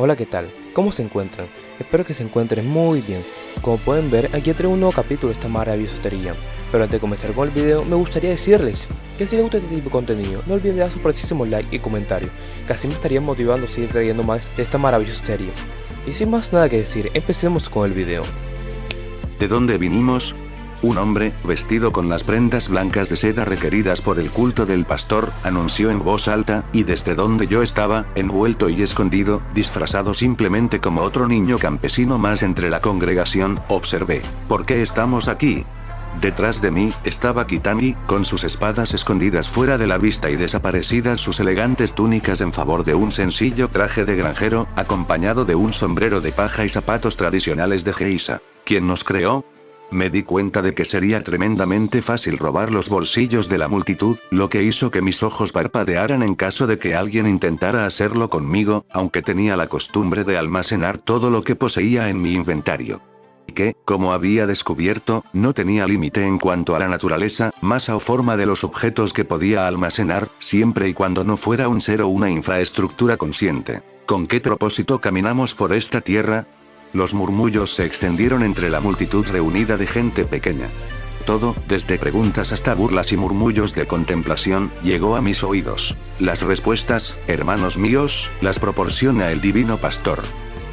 Hola, ¿qué tal? ¿Cómo se encuentran? Espero que se encuentren muy bien. Como pueden ver, aquí traigo un nuevo capítulo de esta maravillosa serie. Pero antes de comenzar con el video, me gustaría decirles que si les gusta este tipo de contenido, no olviden dar su preciosísimo like y comentario, que así me estaría motivando a seguir trayendo más de esta maravillosa serie. Y sin más nada que decir, empecemos con el video. ¿De dónde vinimos? Un hombre, vestido con las prendas blancas de seda requeridas por el culto del pastor, anunció en voz alta, y desde donde yo estaba, envuelto y escondido, disfrazado simplemente como otro niño campesino más entre la congregación, observé. ¿Por qué estamos aquí? Detrás de mí, estaba Kitami, con sus espadas escondidas fuera de la vista y desaparecidas sus elegantes túnicas en favor de un sencillo traje de granjero, acompañado de un sombrero de paja y zapatos tradicionales de Geisha. ¿Quién nos creó? Me di cuenta de que sería tremendamente fácil robar los bolsillos de la multitud, lo que hizo que mis ojos parpadearan en caso de que alguien intentara hacerlo conmigo, aunque tenía la costumbre de almacenar todo lo que poseía en mi inventario. Que, como había descubierto, no tenía límite en cuanto a la naturaleza, masa o forma de los objetos que podía almacenar, siempre y cuando no fuera un ser o una infraestructura consciente. ¿Con qué propósito caminamos por esta tierra? Los murmullos se extendieron entre la multitud reunida de gente pequeña. Todo, desde preguntas hasta burlas y murmullos de contemplación, llegó a mis oídos. Las respuestas, hermanos míos, las proporciona el divino pastor.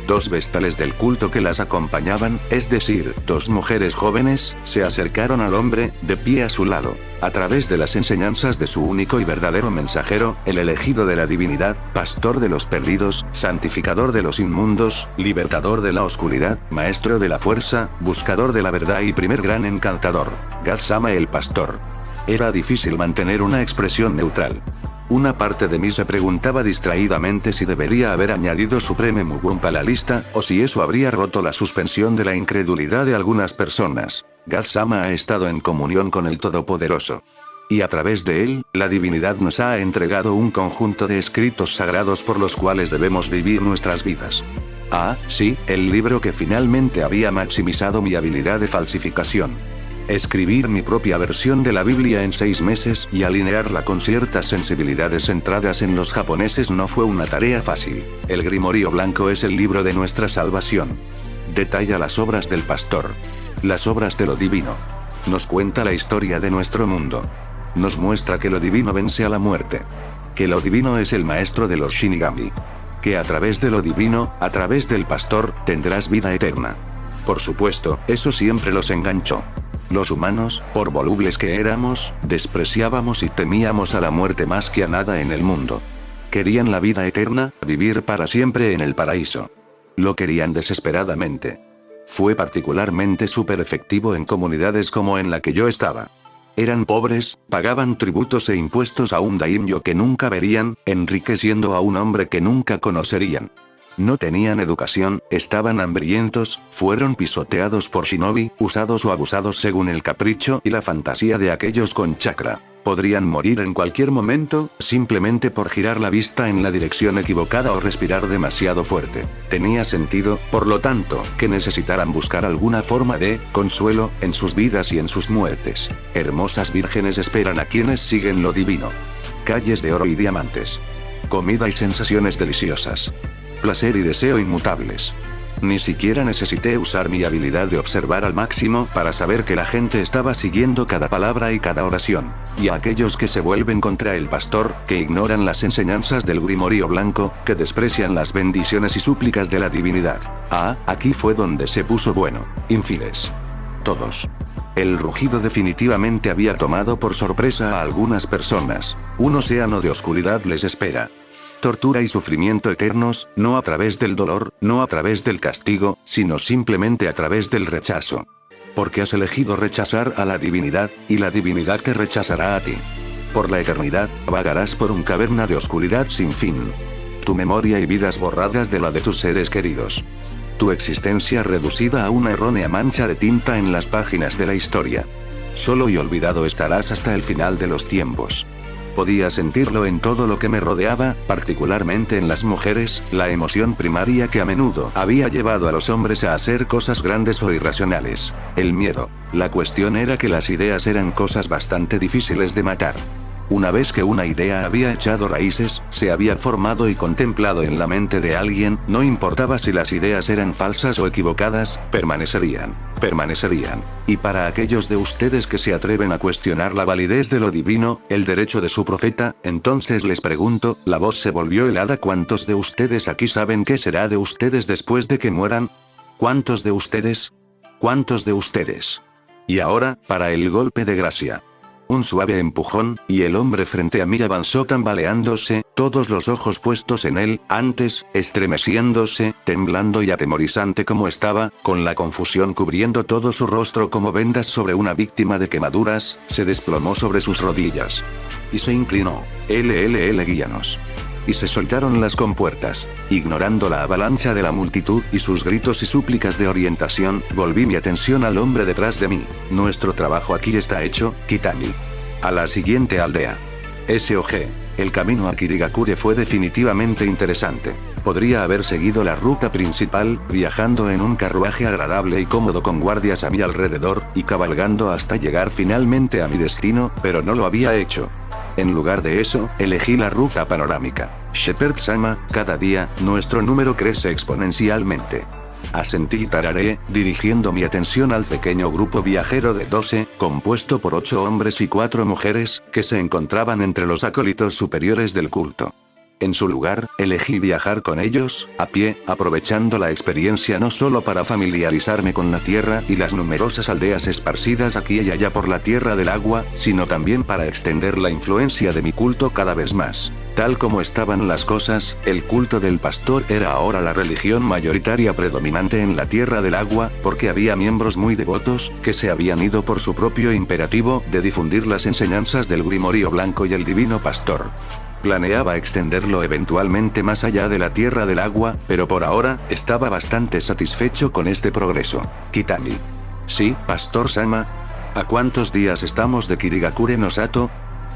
Dos vestales del culto que las acompañaban, es decir, dos mujeres jóvenes, se acercaron al hombre, de pie a su lado. A través de las enseñanzas de su único y verdadero mensajero, el elegido de la divinidad, pastor de los perdidos, santificador de los inmundos, libertador de la oscuridad, maestro de la fuerza, buscador de la verdad y primer gran encantador. God-sama el pastor. Era difícil mantener una expresión neutral. Una parte de mí se preguntaba distraídamente si debería haber añadido Supreme Mugumpa a la lista, o si eso habría roto la suspensión de la incredulidad de algunas personas. God-sama ha estado en comunión con el Todopoderoso. Y a través de él, la divinidad nos ha entregado un conjunto de escritos sagrados por los cuales debemos vivir nuestras vidas. Ah, sí, el libro que finalmente había maximizado mi habilidad de falsificación. Escribir mi propia versión de la Biblia en 6 meses y alinearla con ciertas sensibilidades centradas en los japoneses no fue una tarea fácil. El Grimorio Blanco es el libro de nuestra salvación. Detalla las obras del pastor. Las obras de lo divino. Nos cuenta la historia de nuestro mundo. Nos muestra que lo divino vence a la muerte. Que lo divino es el maestro de los Shinigami. Que a través de lo divino, a través del pastor, tendrás vida eterna. Por supuesto, eso siempre los enganchó. Los humanos, por volubles que éramos, despreciábamos y temíamos a la muerte más que a nada en el mundo. Querían la vida eterna, vivir para siempre en el paraíso. Lo querían desesperadamente. Fue particularmente súper efectivo en comunidades como en la que yo estaba. Eran pobres, pagaban tributos e impuestos a un daimyo que nunca verían, enriqueciendo a un hombre que nunca conocerían. No tenían educación, estaban hambrientos, fueron pisoteados por shinobi, usados o abusados según el capricho y la fantasía de aquellos con chakra. Podrían morir en cualquier momento, simplemente por girar la vista en la dirección equivocada o respirar demasiado fuerte. Tenía sentido, por lo tanto, que necesitaran buscar alguna forma de consuelo en sus vidas y en sus muertes. Hermosas vírgenes esperan a quienes siguen lo divino. Calles de oro y diamantes. Comida y sensaciones deliciosas. Placer y deseo inmutables. Ni siquiera necesité usar mi habilidad de observar al máximo para saber que la gente estaba siguiendo cada palabra y cada oración. Y a aquellos que se vuelven contra el pastor, que ignoran las enseñanzas del Grimorio Blanco, que desprecian las bendiciones y súplicas de la divinidad. Ah, aquí fue donde se puso bueno. Infieles. Todos. El rugido definitivamente había tomado por sorpresa a algunas personas. Un océano de oscuridad les espera. Tortura y sufrimiento eternos, no a través del dolor, no a través del castigo, sino simplemente a través del rechazo. Porque has elegido rechazar a la divinidad, y la divinidad te rechazará a ti. Por la eternidad, vagarás por una caverna de oscuridad sin fin. Tu memoria y vidas borradas de la de tus seres queridos. Tu existencia reducida a una errónea mancha de tinta en las páginas de la historia. Solo y olvidado estarás hasta el final de los tiempos. Podía sentirlo en todo lo que me rodeaba, particularmente en las mujeres, la emoción primaria que a menudo había llevado a los hombres a hacer cosas grandes o irracionales. El miedo. La cuestión era que las ideas eran cosas bastante difíciles de matar. Una vez que una idea había echado raíces, se había formado y contemplado en la mente de alguien, no importaba si las ideas eran falsas o equivocadas, permanecerían. Y para aquellos de ustedes que se atreven a cuestionar la validez de lo divino, el derecho de su profeta, entonces les pregunto, la voz se volvió helada. ¿Cuántos de ustedes aquí saben qué será de ustedes después de que mueran? ¿Cuántos de ustedes? ¿Cuántos de ustedes? Y ahora, para el golpe de gracia. Un suave empujón, y el hombre frente a mí avanzó tambaleándose, todos los ojos puestos en él, antes, estremeciéndose, temblando y atemorizante como estaba, con la confusión cubriendo todo su rostro como vendas sobre una víctima de quemaduras, se desplomó sobre sus rodillas. Y se inclinó. Guíanos. Y se soltaron las compuertas. Ignorando la avalancha de la multitud y sus gritos y súplicas de orientación, volví mi atención al hombre detrás de mí. Nuestro trabajo aquí está hecho, Kitami. A la siguiente aldea. SOG. El camino a Kirigakure fue definitivamente interesante. Podría haber seguido la ruta principal, viajando en un carruaje agradable y cómodo con guardias a mi alrededor, y cabalgando hasta llegar finalmente a mi destino, pero no lo había hecho. En lugar de eso, elegí la ruta panorámica. Shepard-sama, cada día, nuestro número crece exponencialmente. Asentí y tarareé, dirigiendo mi atención al pequeño grupo viajero de 12, compuesto por 8 hombres y 4 mujeres, que se encontraban entre los acólitos superiores del culto. En su lugar, elegí viajar con ellos, a pie, aprovechando la experiencia no solo para familiarizarme con la tierra y las numerosas aldeas esparcidas aquí y allá por la tierra del agua, sino también para extender la influencia de mi culto cada vez más. Tal como estaban las cosas, el culto del pastor era ahora la religión mayoritaria predominante en la tierra del agua, porque había miembros muy devotos, que se habían ido por su propio imperativo de difundir las enseñanzas del Grimorio Blanco y el Divino Pastor. Planeaba extenderlo eventualmente más allá de la tierra del agua, pero por ahora, estaba bastante satisfecho con este progreso. Kitami. Sí, Pastor Sama. ¿A cuántos días estamos de Kirigakure no Sato?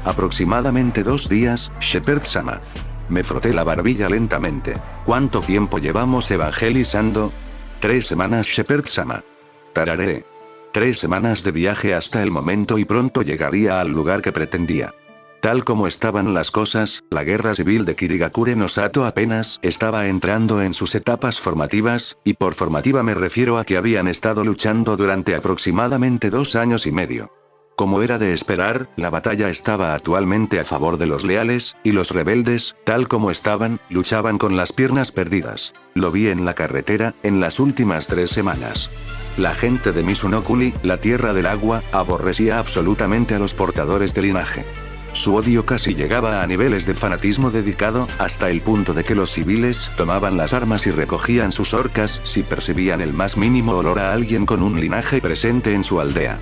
Aproximadamente 2 días, Shepard-sama. Me froté la barbilla lentamente. ¿Cuánto tiempo llevamos evangelizando? 3 semanas, Shepard-sama. Tararé. 3 semanas de viaje hasta el momento y pronto llegaría al lugar que pretendía. Tal como estaban las cosas, la guerra civil de Kirigakure no Sato apenas estaba entrando en sus etapas formativas, y por formativa me refiero a que habían estado luchando durante aproximadamente 2 años y medio. Como era de esperar, la batalla estaba actualmente a favor de los leales, y los rebeldes, tal como estaban, luchaban con las piernas perdidas. Lo vi en la carretera, en las últimas 3 semanas. La gente de Misunokuni, la tierra del agua, aborrecía absolutamente a los portadores de linaje. Su odio casi llegaba a niveles de fanatismo dedicado, hasta el punto de que los civiles tomaban las armas y recogían sus orcas si percibían el más mínimo olor a alguien con un linaje presente en su aldea.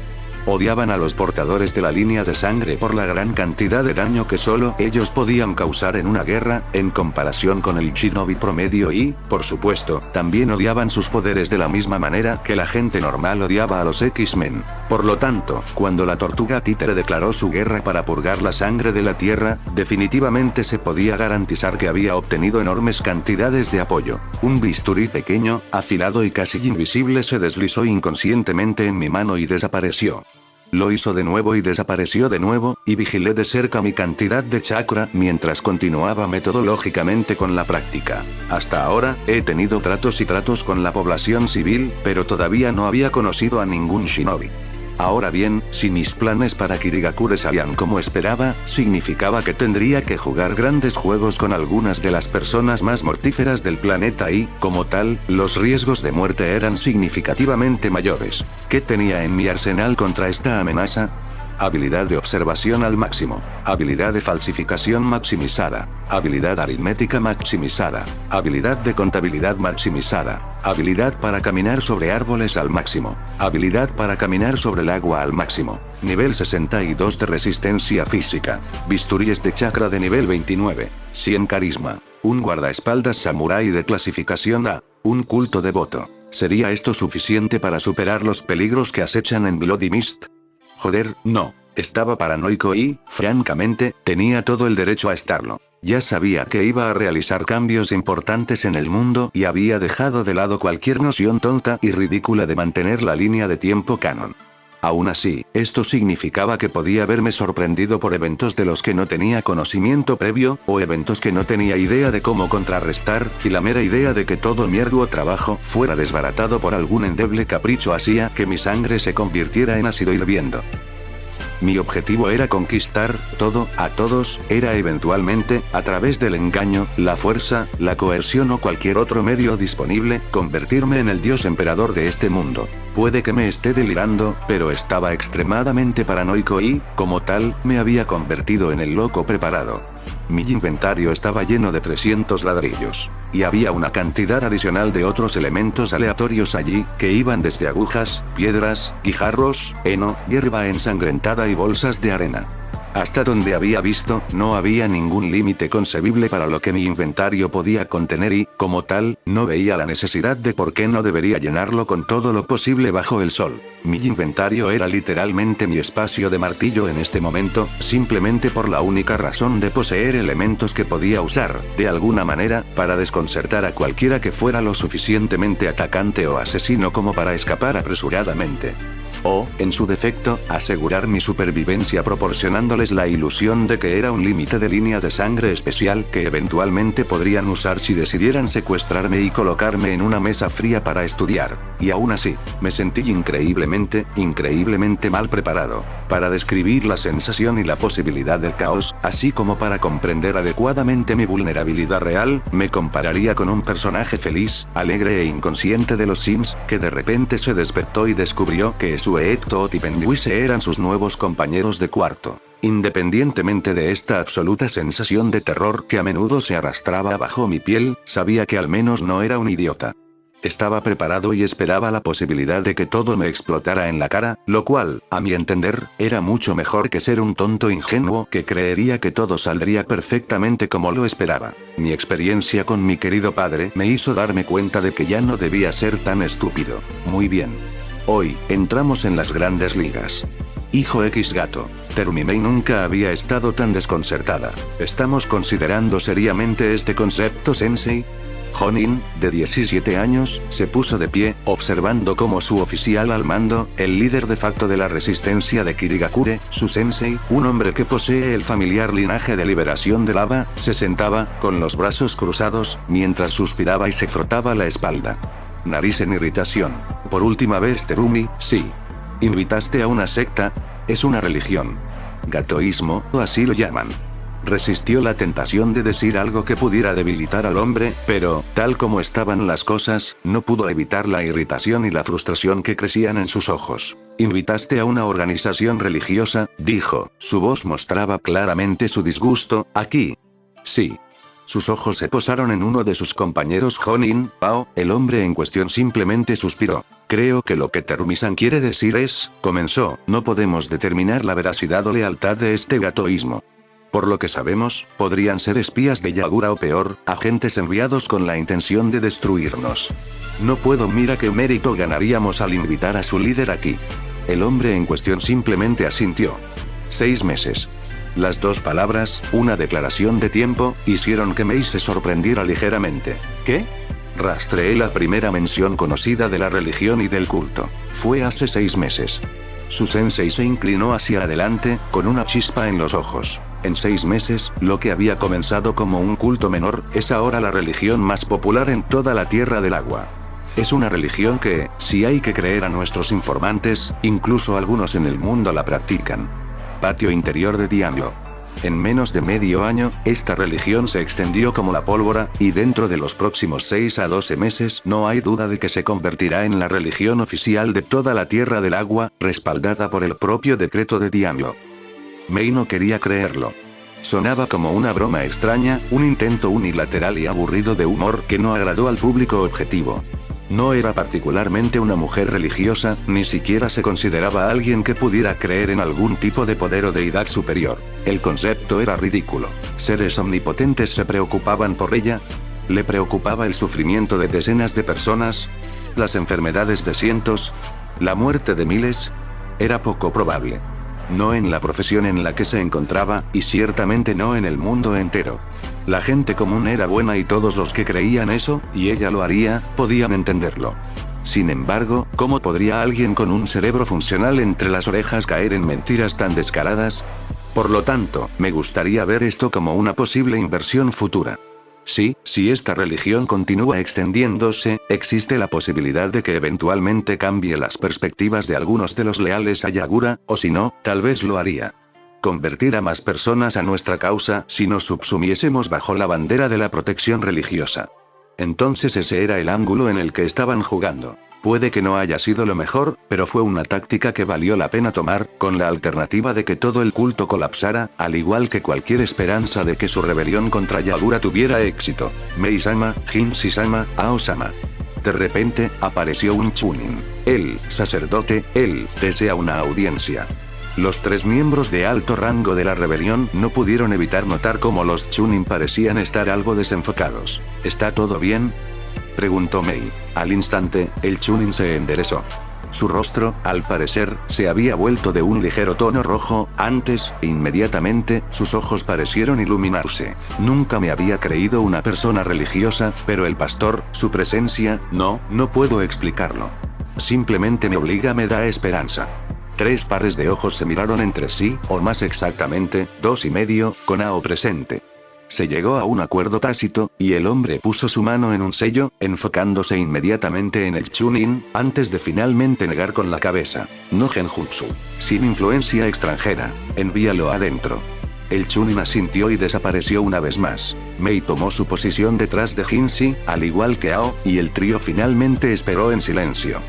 Odiaban a los portadores de la línea de sangre por la gran cantidad de daño que solo ellos podían causar en una guerra, en comparación con el shinobi promedio y, por supuesto, también odiaban sus poderes de la misma manera que la gente normal odiaba a los X-Men. Por lo tanto, cuando la tortuga títere declaró su guerra para purgar la sangre de la tierra, definitivamente se podía garantizar que había obtenido enormes cantidades de apoyo. Un bisturí pequeño, afilado y casi invisible se deslizó inconscientemente en mi mano y desapareció. Lo hizo de nuevo y desapareció de nuevo, y vigilé de cerca mi cantidad de chakra mientras continuaba metodológicamente con la práctica. Hasta ahora, he tenido tratos y tratos con la población civil, pero todavía no había conocido a ningún shinobi. Ahora bien, si mis planes para Kirigakure salían como esperaba, significaba que tendría que jugar grandes juegos con algunas de las personas más mortíferas del planeta y, como tal, los riesgos de muerte eran significativamente mayores. ¿Qué tenía en mi arsenal contra esta amenaza? Habilidad de observación al máximo. Habilidad de falsificación maximizada. Habilidad aritmética maximizada. Habilidad de contabilidad maximizada. Habilidad para caminar sobre árboles al máximo. Habilidad para caminar sobre el agua al máximo. Nivel 62 de resistencia física. Bisturíes de chakra de nivel 29. 100 carisma. Un guardaespaldas samurái de clasificación A. Un culto devoto. ¿Sería esto suficiente para superar los peligros que acechan en Bloody Mist? Joder, no. Estaba paranoico y, francamente, tenía todo el derecho a estarlo. Ya sabía que iba a realizar cambios importantes en el mundo y había dejado de lado cualquier noción tonta y ridícula de mantener la línea de tiempo canon. Aún así, esto significaba que podía verme sorprendido por eventos de los que no tenía conocimiento previo, o eventos que no tenía idea de cómo contrarrestar, y la mera idea de que todo mi arduo trabajo fuera desbaratado por algún endeble capricho hacía que mi sangre se convirtiera en ácido hirviendo. Mi objetivo era conquistar todo, a todos, era eventualmente, a través del engaño, la fuerza, la coerción o cualquier otro medio disponible, convertirme en el dios emperador de este mundo. Puede que me esté delirando, pero estaba extremadamente paranoico y, como tal, me había convertido en el loco preparado. Mi inventario estaba lleno de 300 ladrillos. Y había una cantidad adicional de otros elementos aleatorios allí, que iban desde agujas, piedras, guijarros, heno, hierba ensangrentada y bolsas de arena. Hasta donde había visto, no había ningún límite concebible para lo que mi inventario podía contener y, como tal, no veía la necesidad de por qué no debería llenarlo con todo lo posible bajo el sol. Mi inventario era literalmente mi espacio de martillo en este momento, simplemente por la única razón de poseer elementos que podía usar, de alguna manera, para desconcertar a cualquiera que fuera lo suficientemente atacante o asesino como para escapar apresuradamente. O, en su defecto, asegurar mi supervivencia proporcionándoles la ilusión de que era un límite de línea de sangre especial que eventualmente podrían usar si decidieran secuestrarme y colocarme en una mesa fría para estudiar. Y aún así, me sentí increíblemente mal preparado para describir la sensación y la posibilidad del caos, así como para comprender adecuadamente mi vulnerabilidad real. Me compararía con un personaje feliz, alegre e inconsciente de los Sims, que de repente se despertó y descubrió que su Ectot y Penguise eran sus nuevos compañeros de cuarto. Independientemente de esta absoluta sensación de terror que a menudo se arrastraba bajo mi piel, sabía que al menos no era un idiota. Estaba preparado y esperaba la posibilidad de que todo me explotara en la cara, lo cual, a mi entender, era mucho mejor que ser un tonto ingenuo que creería que todo saldría perfectamente como lo esperaba. Mi experiencia con mi querido padre me hizo darme cuenta de que ya no debía ser tan estúpido. Muy bien. Hoy, entramos en las grandes ligas. Hijo X gato. Terumimei nunca había estado tan desconcertada. ¿Estamos considerando seriamente este concepto, sensei? Jonin, de 17 años, se puso de pie, observando cómo su oficial al mando, el líder de facto de la resistencia de Kirigakure, su sensei, un hombre que posee el familiar linaje de liberación de lava, se sentaba, con los brazos cruzados, mientras suspiraba y se frotaba la espalda. Nariz en irritación. Por última vez, Terumi, sí. ¿Invitaste a una secta? Es una religión. Gatoísmo, o así lo llaman. Resistió la tentación de decir algo que pudiera debilitar al hombre, pero, tal como estaban las cosas, no pudo evitar la irritación y la frustración que crecían en sus ojos. ¿Invitaste a una organización religiosa? Dijo. Su voz mostraba claramente su disgusto. Aquí. Sí. Sus ojos se posaron en uno de sus compañeros Jonin, Pao, el hombre en cuestión simplemente suspiró. Creo que lo que Terumi-san quiere decir es, comenzó, no podemos determinar la veracidad o lealtad de este gatoísmo. Por lo que sabemos, podrían ser espías de Yagura o peor, agentes enviados con la intención de destruirnos. No puedo, mira qué mérito ganaríamos al invitar a su líder aquí. El hombre en cuestión simplemente asintió. 6 meses. Las dos palabras, una declaración de tiempo, hicieron que Mei se sorprendiera ligeramente. ¿Qué? Rastreé la primera mención conocida de la religión y del culto. Fue hace 6 meses. Su sensei se inclinó hacia adelante, con una chispa en los ojos. En 6 meses, lo que había comenzado como un culto menor, es ahora la religión más popular en toda la Tierra del Agua. Es una religión que, si hay que creer a nuestros informantes, incluso algunos en el mundo la practican. Patio interior de Diablo. En menos de medio año, esta religión se extendió como la pólvora, y dentro de los próximos 6 a 12 meses no hay duda de que se convertirá en la religión oficial de toda la Tierra del Agua, respaldada por el propio decreto de Diablo. Mei no quería creerlo. Sonaba como una broma extraña, un intento unilateral y aburrido de humor que no agradó al público objetivo. No era particularmente una mujer religiosa, ni siquiera se consideraba alguien que pudiera creer en algún tipo de poder o deidad superior. El concepto era ridículo. ¿Seres omnipotentes se preocupaban por ella? ¿Le preocupaba el sufrimiento de decenas de personas? ¿Las enfermedades de cientos? ¿La muerte de miles? Era poco probable. No en la profesión en la que se encontraba, y ciertamente no en el mundo entero. La gente común era buena y todos los que creían eso, y ella lo haría, podían entenderlo. Sin embargo, ¿cómo podría alguien con un cerebro funcional entre las orejas caer en mentiras tan descaradas? Por lo tanto, me gustaría ver esto como una posible inversión futura. Sí, si esta religión continúa extendiéndose, existe la posibilidad de que eventualmente cambie las perspectivas de algunos de los leales a Yagura, o si no, tal vez lo haría. Convertir a más personas a nuestra causa si nos subsumiésemos bajo la bandera de la protección religiosa. Entonces ese era el ángulo en el que estaban jugando. Puede que no haya sido lo mejor, pero fue una táctica que valió la pena tomar, con la alternativa de que todo el culto colapsara, al igual que cualquier esperanza de que su rebelión contra Yagura tuviera éxito. Mei-sama, Jin-sama, Ao-sama. De repente, apareció un chunin. El sacerdote, él, desea una audiencia. Los 3 miembros de alto rango de la rebelión no pudieron evitar notar cómo los chunin parecían estar algo desenfocados. ¿Está todo bien?, preguntó Mei. Al instante, el chunin se enderezó. Su rostro, al parecer, se había vuelto de un ligero tono rojo, antes, e inmediatamente, sus ojos parecieron iluminarse. Nunca me había creído una persona religiosa, pero el pastor, su presencia, no puedo explicarlo. Simplemente me da esperanza. 3 pares de ojos se miraron entre sí, o más exactamente, 2 y medio, con Ao presente. Se llegó a un acuerdo tácito, y el hombre puso su mano en un sello, enfocándose inmediatamente en el chunin, antes de finalmente negar con la cabeza. No genjutsu. Sin influencia extranjera. Envíalo adentro. El chunin asintió y desapareció una vez más. Mei tomó su posición detrás de Jinshi, al igual que Ao, y el trío finalmente esperó en silencio.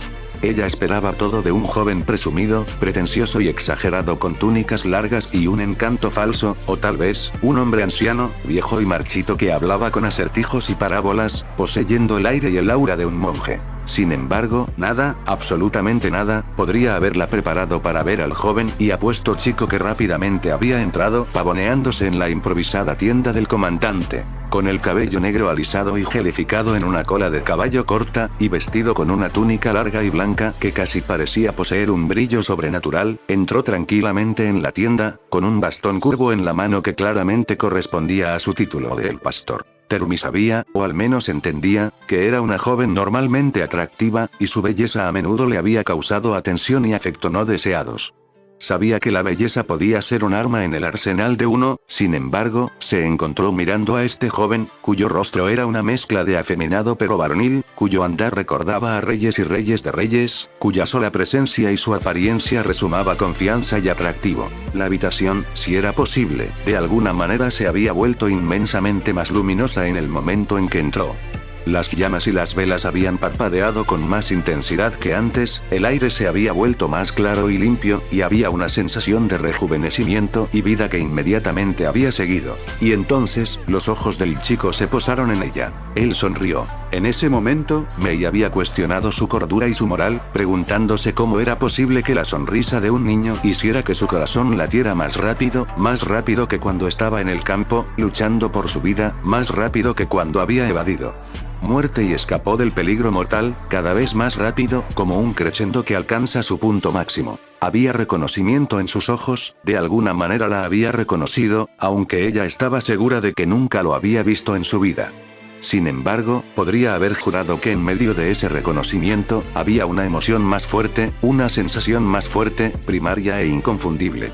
Ella esperaba todo de un joven presumido, pretencioso y exagerado con túnicas largas y un encanto falso, o tal vez, un hombre anciano, viejo y marchito que hablaba con acertijos y parábolas, poseyendo el aire y el aura de un monje. Sin embargo, nada, absolutamente nada, podría haberla preparado para ver al joven y apuesto chico que rápidamente había entrado, pavoneándose en la improvisada tienda del comandante. Con el cabello negro alisado y gelificado en una cola de caballo corta, y vestido con una túnica larga y blanca que casi parecía poseer un brillo sobrenatural, entró tranquilamente en la tienda, con un bastón curvo en la mano que claramente correspondía a su título de El Pastor. Terumi sabía, o al menos entendía, que era una joven normalmente atractiva, y su belleza a menudo le había causado atención y afecto no deseados. Sabía que la belleza podía ser un arma en el arsenal de uno, sin embargo, se encontró mirando a este joven, cuyo rostro era una mezcla de afeminado pero varonil, cuyo andar recordaba a reyes y reyes de reyes, cuya sola presencia y su apariencia resumaba confianza y atractivo. La habitación, si era posible, de alguna manera se había vuelto inmensamente más luminosa en el momento en que entró. Las llamas y las velas habían parpadeado con más intensidad que antes, el aire se había vuelto más claro y limpio, y había una sensación de rejuvenecimiento y vida que inmediatamente había seguido. Y entonces, los ojos del chico se posaron en ella. Él sonrió. En ese momento, Mei había cuestionado su cordura y su moral, preguntándose cómo era posible que la sonrisa de un niño hiciera que su corazón latiera más rápido que cuando estaba en el campo, luchando por su vida, más rápido que cuando había evadido muerte y escapó del peligro mortal, cada vez más rápido, como un crescendo que alcanza su punto máximo. Había reconocimiento en sus ojos, de alguna manera la había reconocido, aunque ella estaba segura de que nunca lo había visto en su vida. Sin embargo, podría haber jurado que en medio de ese reconocimiento, había una emoción más fuerte, una sensación más fuerte, primaria e inconfundible.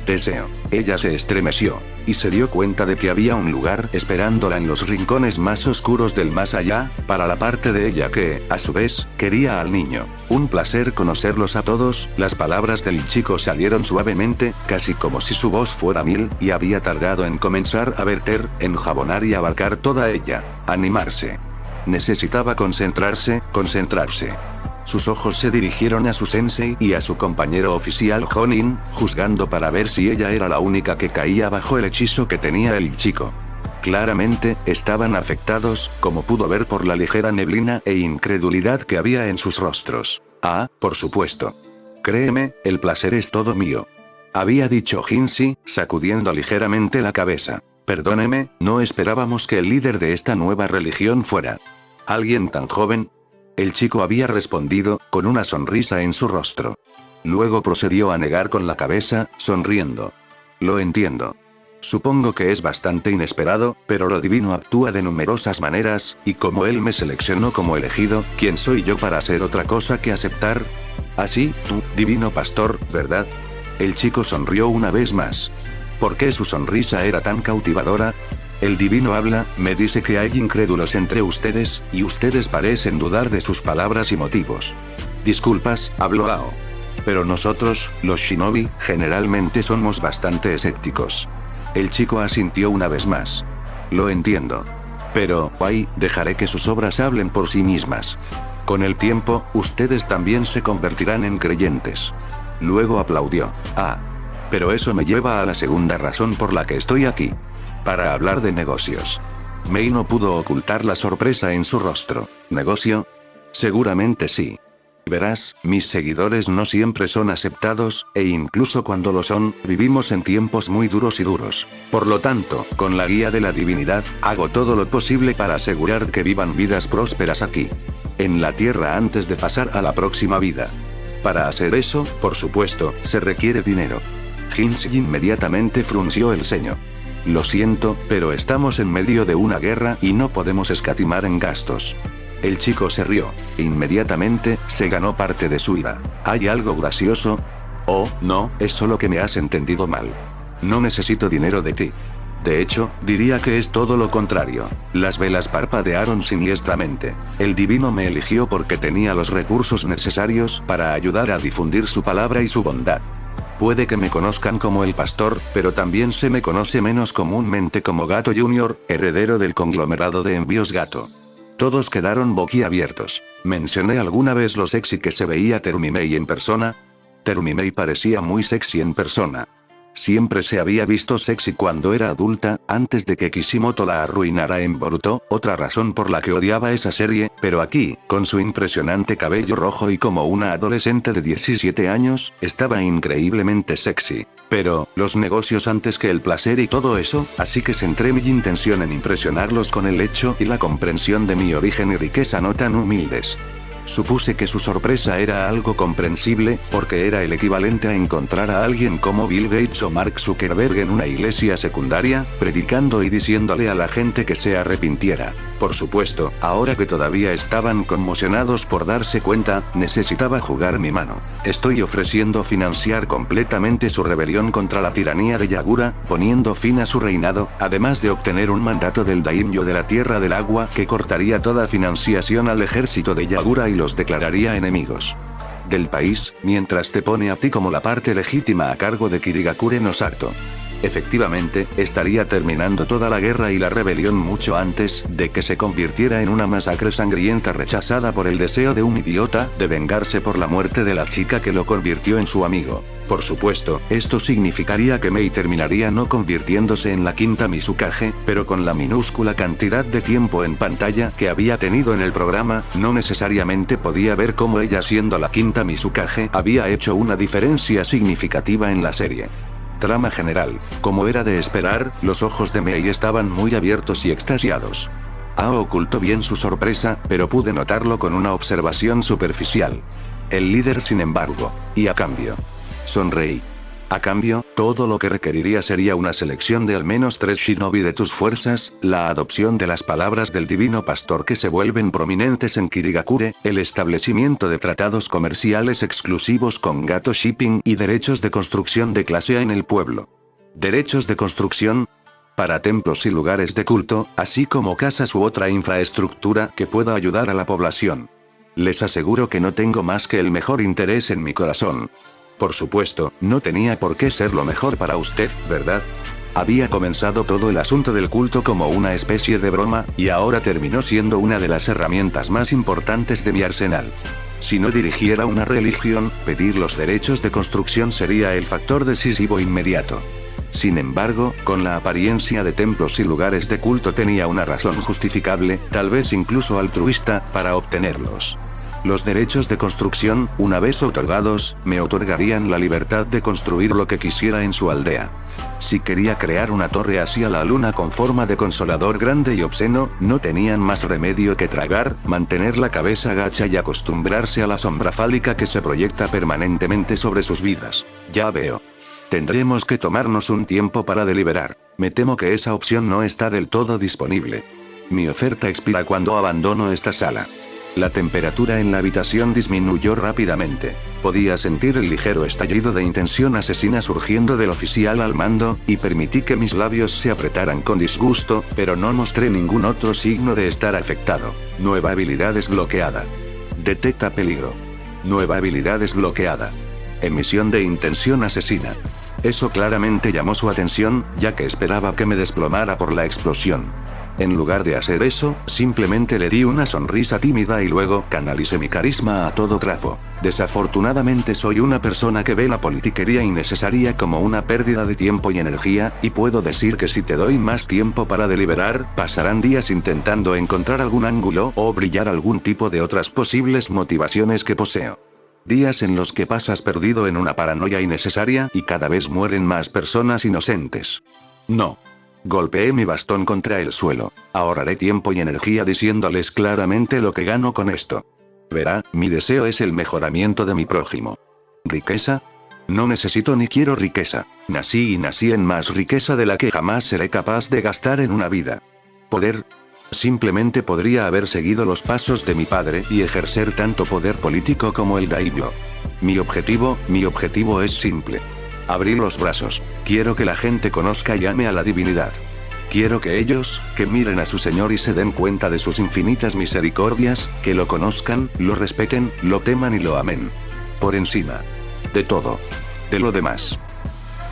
Deseo. Ella se estremeció, y se dio cuenta de que había un lugar esperándola en los rincones más oscuros del más allá, para la parte de ella que, a su vez, quería al niño. Un placer conocerlos a todos, las palabras del chico salieron suavemente, casi como si su voz fuera mil, y había tardado en comenzar a verter, enjabonar y abarcar toda ella. Animarse. Necesitaba concentrarse. Sus ojos se dirigieron a su sensei y a su compañero oficial Jonin, juzgando para ver si ella era la única que caía bajo el hechizo que tenía el chico. Claramente, estaban afectados, como pudo ver por la ligera neblina e incredulidad que había en sus rostros. Ah, por supuesto. Créeme, el placer es todo mío. Había dicho Jinshi, sacudiendo ligeramente la cabeza. Perdóneme, no esperábamos que el líder de esta nueva religión fuera alguien tan joven. El chico había respondido, con una sonrisa en su rostro. Luego procedió a negar con la cabeza, sonriendo. Lo entiendo. Supongo que es bastante inesperado, pero lo divino actúa de numerosas maneras, y como él me seleccionó como elegido, ¿quién soy yo para hacer otra cosa que aceptar? Así, tú, divino pastor, ¿verdad? El chico sonrió una vez más. ¿Por qué su sonrisa era tan cautivadora? El divino habla, me dice que hay incrédulos entre ustedes, y ustedes parecen dudar de sus palabras y motivos. Disculpas, habló Ao. Pero nosotros, los shinobi, generalmente somos bastante escépticos. El chico asintió una vez más. Lo entiendo. Pero, dejaré que sus obras hablen por sí mismas. Con el tiempo, ustedes también se convertirán en creyentes. Luego aplaudió. Pero eso me lleva a la segunda razón por la que estoy aquí. Para hablar de negocios. Mei no pudo ocultar la sorpresa en su rostro. ¿Negocio? Seguramente sí. Verás, mis seguidores no siempre son aceptados, e incluso cuando lo son, vivimos en tiempos muy duros y duros. Por lo tanto, con la guía de la divinidad, hago todo lo posible para asegurar que vivan vidas prósperas aquí. En la tierra antes de pasar a la próxima vida. Para hacer eso, por supuesto, se requiere dinero. Hinchi inmediatamente frunció el ceño. Lo siento, pero estamos en medio de una guerra y no podemos escatimar en gastos. El chico se rió. Inmediatamente, se ganó parte de su ira. ¿Hay algo gracioso? Oh, no, es solo que me has entendido mal. No necesito dinero de ti. De hecho, diría que es todo lo contrario. Las velas parpadearon siniestramente. El divino me eligió porque tenía los recursos necesarios para ayudar a difundir su palabra y su bondad. Puede que me conozcan como el pastor, pero también se me conoce menos comúnmente como Gato Jr., heredero del conglomerado de envíos Gato. Todos quedaron boquiabiertos. ¿Mencioné alguna vez lo sexy que se veía Terumimei en persona? Terumimei parecía muy sexy en persona. Siempre se había visto sexy cuando era adulta, antes de que Kishimoto la arruinara en Boruto, otra razón por la que odiaba esa serie, pero aquí, con su impresionante cabello rojo y como una adolescente de 17 años, estaba increíblemente sexy. Pero, los negocios antes que el placer y todo eso, así que centré mi intención en impresionarlos con el hecho y la comprensión de mi origen y riqueza no tan humildes. Supuse que su sorpresa era algo comprensible, porque era el equivalente a encontrar a alguien como Bill Gates o Mark Zuckerberg en una iglesia secundaria, predicando y diciéndole a la gente que se arrepintiera. Por supuesto, ahora que todavía estaban conmocionados por darse cuenta, necesitaba jugar mi mano. Estoy ofreciendo financiar completamente su rebelión contra la tiranía de Yagura, poniendo fin a su reinado, además de obtener un mandato del Daimyo de la Tierra del Agua que cortaría toda financiación al ejército de Yagura y los declararía enemigos del país, mientras te pone a ti como la parte legítima a cargo de Kirigakure no Sato. Efectivamente, estaría terminando toda la guerra y la rebelión mucho antes de que se convirtiera en una masacre sangrienta rechazada por el deseo de un idiota de vengarse por la muerte de la chica que lo convirtió en su amigo. Por supuesto, esto significaría que Mei terminaría no convirtiéndose en la quinta Mizukage, pero con la minúscula cantidad de tiempo en pantalla que había tenido en el programa, no necesariamente podía ver cómo ella, siendo la quinta Mizukage, había hecho una diferencia significativa en la serie. Trama general. Como era de esperar, los ojos de Mei estaban muy abiertos y extasiados. Ao ocultó bien su sorpresa, pero pude notarlo con una observación superficial. El líder, sin embargo. Y a cambio. Sonreí. A cambio, todo lo que requeriría sería una selección de al menos 3 shinobi de tus fuerzas, la adopción de las palabras del divino pastor que se vuelven prominentes en Kirigakure, el establecimiento de tratados comerciales exclusivos con Gato Shipping y derechos de construcción de clase A en el pueblo. ¿Derechos de construcción? Para templos y lugares de culto, así como casas u otra infraestructura que pueda ayudar a la población. Les aseguro que no tengo más que el mejor interés en mi corazón. Por supuesto, no tenía por qué ser lo mejor para usted, ¿verdad? Había comenzado todo el asunto del culto como una especie de broma, y ahora terminó siendo una de las herramientas más importantes de mi arsenal. Si no dirigiera una religión, pedir los derechos de construcción sería el factor decisivo inmediato. Sin embargo, con la apariencia de templos y lugares de culto tenía una razón justificable, tal vez incluso altruista, para obtenerlos. Los derechos de construcción, una vez otorgados, me otorgarían la libertad de construir lo que quisiera en su aldea. Si quería crear una torre hacia la luna con forma de consolador grande y obsceno, no tenían más remedio que tragar, mantener la cabeza gacha y acostumbrarse a la sombra fálica que se proyecta permanentemente sobre sus vidas. Ya veo. Tendremos que tomarnos un tiempo para deliberar. Me temo que esa opción no está del todo disponible. Mi oferta expira cuando abandono esta sala. La temperatura en la habitación disminuyó rápidamente. Podía sentir el ligero estallido de intención asesina surgiendo del oficial al mando, y permití que mis labios se apretaran con disgusto, pero no mostré ningún otro signo de estar afectado. Nueva habilidad desbloqueada. Detecta peligro. Nueva habilidad desbloqueada. Emisión de intención asesina. Eso claramente llamó su atención, ya que esperaba que me desplomara por la explosión. En lugar de hacer eso, simplemente le di una sonrisa tímida y luego canalicé mi carisma a todo trapo. Desafortunadamente soy una persona que ve la politiquería innecesaria como una pérdida de tiempo y energía, y puedo decir que si te doy más tiempo para deliberar, pasarán días intentando encontrar algún ángulo o brillar algún tipo de otras posibles motivaciones que poseo. Días en los que pasas perdido en una paranoia innecesaria y cada vez mueren más personas inocentes. No. Golpeé mi bastón contra el suelo. Ahorraré tiempo y energía diciéndoles claramente lo que gano con esto. Verá, mi deseo es el mejoramiento de mi prójimo. ¿Riqueza? No necesito ni quiero riqueza. Nací y nací en más riqueza de la que jamás seré capaz de gastar en una vida. ¿Poder? Simplemente podría haber seguido los pasos de mi padre y ejercer tanto poder político como el daimyo. Mi objetivo es simple. Abrir los brazos. Quiero que la gente conozca y ame a la divinidad. Quiero que ellos, que miren a su Señor y se den cuenta de sus infinitas misericordias, que lo conozcan, lo respeten, lo teman y lo amen. Por encima de todo. De lo demás.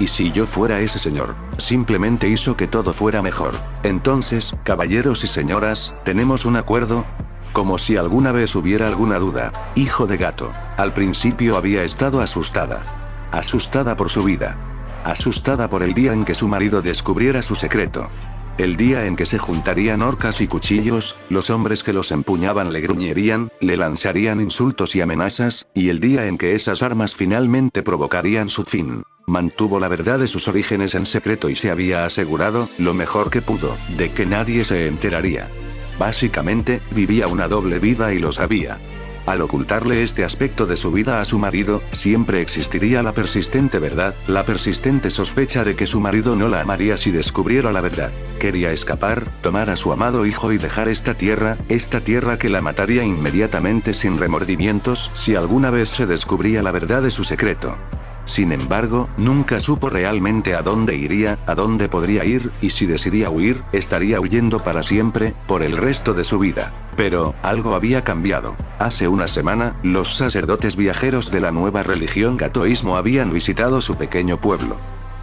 Y si yo fuera ese señor, simplemente hizo que todo fuera mejor. Entonces, caballeros y señoras, ¿tenemos un acuerdo? Como si alguna vez hubiera alguna duda. Hijo de gato. Al principio había estado asustada. Asustada por su vida. Asustada por el día en que su marido descubriera su secreto. El día en que se juntarían horcas y cuchillos, los hombres que los empuñaban le gruñirían, le lanzarían insultos y amenazas, y el día en que esas armas finalmente provocarían su fin. Mantuvo la verdad de sus orígenes en secreto y se había asegurado, lo mejor que pudo, de que nadie se enteraría. Básicamente, vivía una doble vida y lo sabía. Al ocultarle este aspecto de su vida a su marido, siempre existiría la persistente verdad, la persistente sospecha de que su marido no la amaría si descubriera la verdad. Quería escapar, tomar a su amado hijo y dejar esta tierra que la mataría inmediatamente sin remordimientos si alguna vez se descubría la verdad de su secreto. Sin embargo, nunca supo realmente a dónde iría, a dónde podría ir, y si decidía huir, estaría huyendo para siempre, por el resto de su vida. Pero, algo había cambiado. Hace una semana, los sacerdotes viajeros de la nueva religión gatoísmo habían visitado su pequeño pueblo.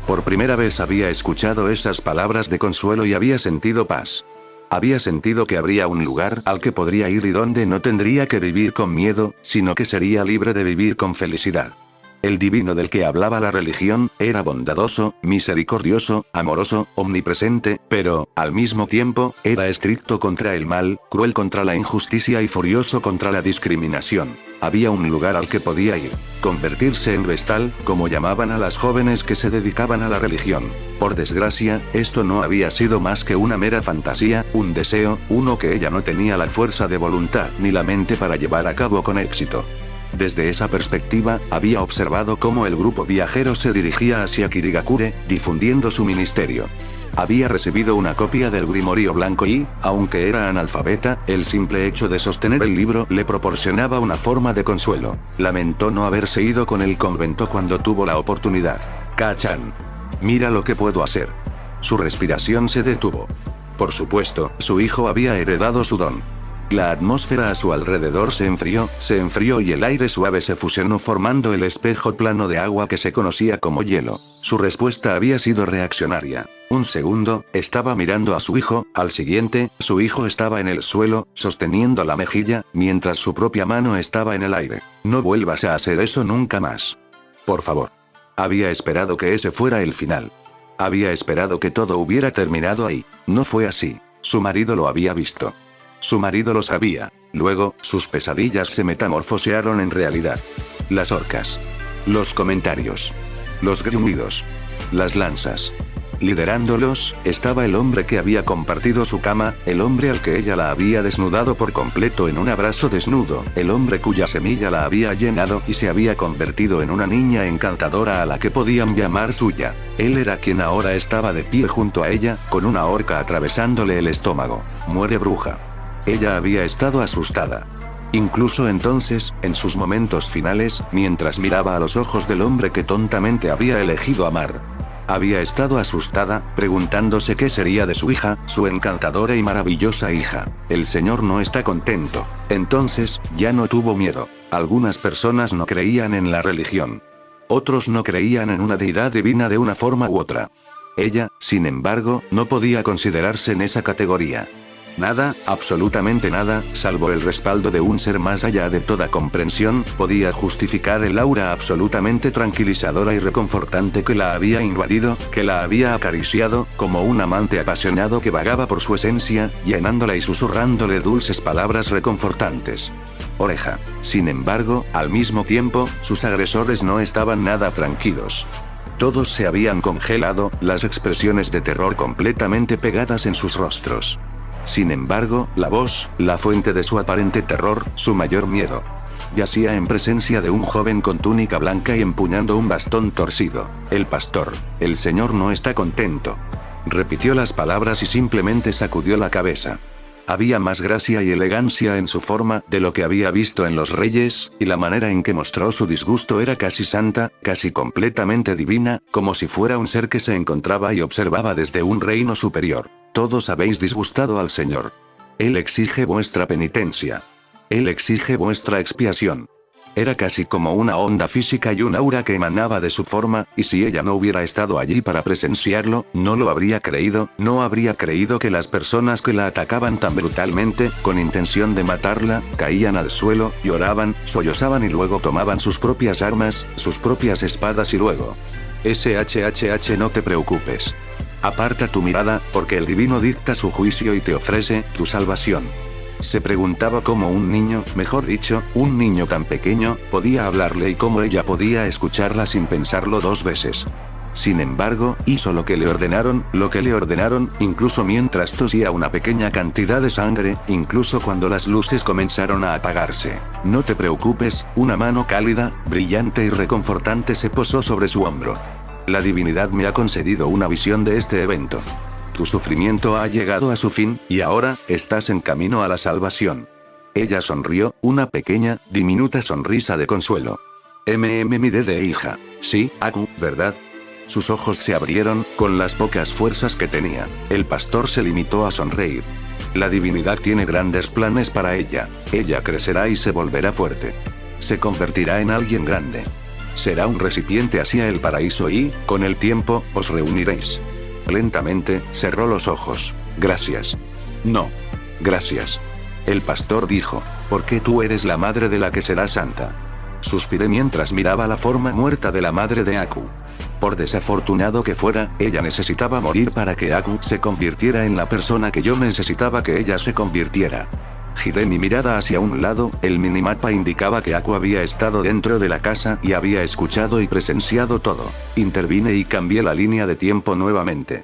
Por primera vez había escuchado esas palabras de consuelo y había sentido paz. Había sentido que habría un lugar al que podría ir y donde no tendría que vivir con miedo, sino que sería libre de vivir con felicidad. El divino del que hablaba la religión, era bondadoso, misericordioso, amoroso, omnipresente, pero, al mismo tiempo, era estricto contra el mal, cruel contra la injusticia y furioso contra la discriminación. Había un lugar al que podía ir. Convertirse en vestal, como llamaban a las jóvenes que se dedicaban a la religión. Por desgracia, esto no había sido más que una mera fantasía, un deseo, uno que ella no tenía la fuerza de voluntad ni la mente para llevar a cabo con éxito. Desde esa perspectiva, había observado cómo el grupo viajero se dirigía hacia Kirigakure, difundiendo su ministerio. Había recibido una copia del Grimorio Blanco y, aunque era analfabeta, el simple hecho de sostener el libro le proporcionaba una forma de consuelo. Lamentó no haberse ido con el convento cuando tuvo la oportunidad. Kachan. Mira lo que puedo hacer. Su respiración se detuvo. Por supuesto, su hijo había heredado su don. La atmósfera a su alrededor se enfrió y el aire suave se fusionó formando el espejo plano de agua que se conocía como hielo. Su respuesta había sido reaccionaria. Un segundo, estaba mirando a su hijo, al siguiente, su hijo estaba en el suelo, sosteniendo la mejilla, mientras su propia mano estaba en el aire. No vuelvas a hacer eso nunca más. Por favor. Había esperado que ese fuera el final. Había esperado que todo hubiera terminado ahí. No fue así. Su marido lo había visto. Su marido lo sabía. Luego, sus pesadillas se metamorfosearon en realidad. Las horcas. Los comentarios. Los gruñidos. Las lanzas. Liderándolos, estaba el hombre que había compartido su cama, el hombre al que ella la había desnudado por completo en un abrazo desnudo, el hombre cuya semilla la había llenado y se había convertido en una niña encantadora a la que podían llamar suya. Él era quien ahora estaba de pie junto a ella, con una horca atravesándole el estómago. Muere bruja. Ella había estado asustada. Incluso entonces, en sus momentos finales, mientras miraba a los ojos del hombre que tontamente había elegido amar. Había estado asustada, preguntándose qué sería de su hija, su encantadora y maravillosa hija. El Señor no está contento. Entonces, ya no tuvo miedo. Algunas personas no creían en la religión. Otros no creían en una deidad divina de una forma u otra. Ella, sin embargo, no podía considerarse en esa categoría. Nada, absolutamente nada, salvo el respaldo de un ser más allá de toda comprensión, podía justificar el aura absolutamente tranquilizadora y reconfortante que la había invadido, que la había acariciado, como un amante apasionado que vagaba por su esencia, llenándola y susurrándole dulces palabras reconfortantes. Oreja. Sin embargo, al mismo tiempo, sus agresores no estaban nada tranquilos. Todos se habían congelado, las expresiones de terror completamente pegadas en sus rostros. Sin embargo, la voz, la fuente de su aparente terror, su mayor miedo, yacía en presencia de un joven con túnica blanca y empuñando un bastón torcido. El pastor. El Señor no está contento. Repitió las palabras y simplemente sacudió la cabeza. Había más gracia y elegancia en su forma de lo que había visto en los reyes, y la manera en que mostró su disgusto era casi santa, casi completamente divina, como si fuera un ser que se encontraba y observaba desde un reino superior. Todos habéis disgustado al Señor. Él exige vuestra penitencia. Él exige vuestra expiación. Era casi como una onda física y un aura que emanaba de su forma, y si ella no hubiera estado allí para presenciarlo, no lo habría creído, no habría creído que las personas que la atacaban tan brutalmente, con intención de matarla, caían al suelo, lloraban, sollozaban y luego tomaban sus propias armas, sus propias espadas y luego. SHHH, no te preocupes. Aparta tu mirada, porque el divino dicta su juicio y te ofrece tu salvación. Se preguntaba cómo un niño, mejor dicho, un niño tan pequeño, podía hablarle y cómo ella podía escucharla sin pensarlo dos veces. Sin embargo, hizo lo que le ordenaron, incluso mientras tosía una pequeña cantidad de sangre, incluso cuando las luces comenzaron a apagarse. No te preocupes, una mano cálida, brillante y reconfortante se posó sobre su hombro. La divinidad me ha concedido una visión de este evento. Tu sufrimiento ha llegado a su fin, y ahora, estás en camino a la salvación. Ella sonrió, una pequeña, diminuta sonrisa de consuelo. Mi de hija. Sí, Aku, ¿verdad? Sus ojos se abrieron, con las pocas fuerzas que tenía. El pastor se limitó a sonreír. La divinidad tiene grandes planes para ella. Ella crecerá y se volverá fuerte. Se convertirá en alguien grande. Será un recipiente hacia el paraíso y, con el tiempo, os reuniréis. Lentamente, cerró los ojos. Gracias. No. Gracias. El pastor dijo, porque tú eres la madre de la que será santa. Suspiré mientras miraba la forma muerta de la madre de Aku. Por desafortunado que fuera, ella necesitaba morir para que Aku se convirtiera en la persona que yo necesitaba que ella se convirtiera. Giré mi mirada hacia un lado, el minimapa indicaba que Aku había estado dentro de la casa y había escuchado y presenciado todo. Intervine y cambié la línea de tiempo nuevamente.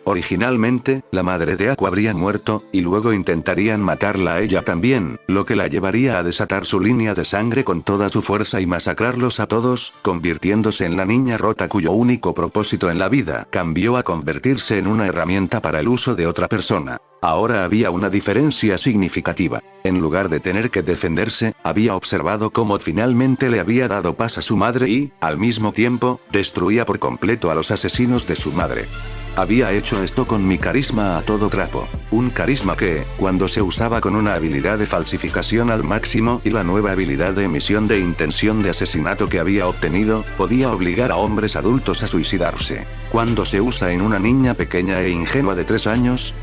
Originalmente, la madre de Aku habría muerto, y luego intentarían matarla a ella también, lo que la llevaría a desatar su línea de sangre con toda su fuerza y masacrarlos a todos, convirtiéndose en la niña rota cuyo único propósito en la vida cambió a convertirse en una herramienta para el uso de otra persona. Ahora había una diferencia significativa. En lugar de tener que defenderse, había observado cómo finalmente le había dado paz a su madre y, al mismo tiempo, destruía por completo a los asesinos de su madre. Había hecho esto con mi carisma a todo trapo. Un carisma que, cuando se usaba con una habilidad de falsificación al máximo y la nueva habilidad de emisión de intención de asesinato que había obtenido, podía obligar a hombres adultos a suicidarse. Cuando se usa en una niña pequeña e ingenua de 3 años,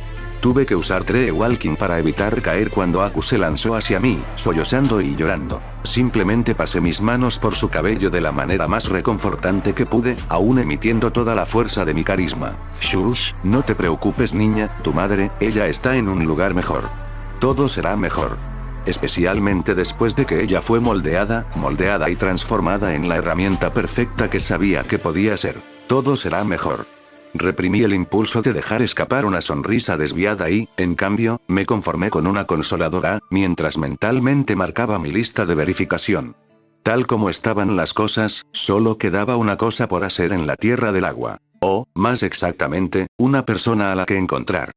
tuve que usar Tree Walking para evitar caer cuando Aku se lanzó hacia mí, sollozando y llorando. Simplemente pasé mis manos por su cabello de la manera más reconfortante que pude, aún emitiendo toda la fuerza de mi carisma. Shush, no te preocupes niña, tu madre, ella está en un lugar mejor. Todo será mejor. Especialmente después de que ella fue moldeada y transformada en la herramienta perfecta que sabía que podía ser. Todo será mejor. Reprimí el impulso de dejar escapar una sonrisa desviada y, en cambio, me conformé con una consoladora, mientras mentalmente marcaba mi lista de verificación. Tal como estaban las cosas, solo quedaba una cosa por hacer en la Tierra del Agua. O, más exactamente, una persona a la que encontrar.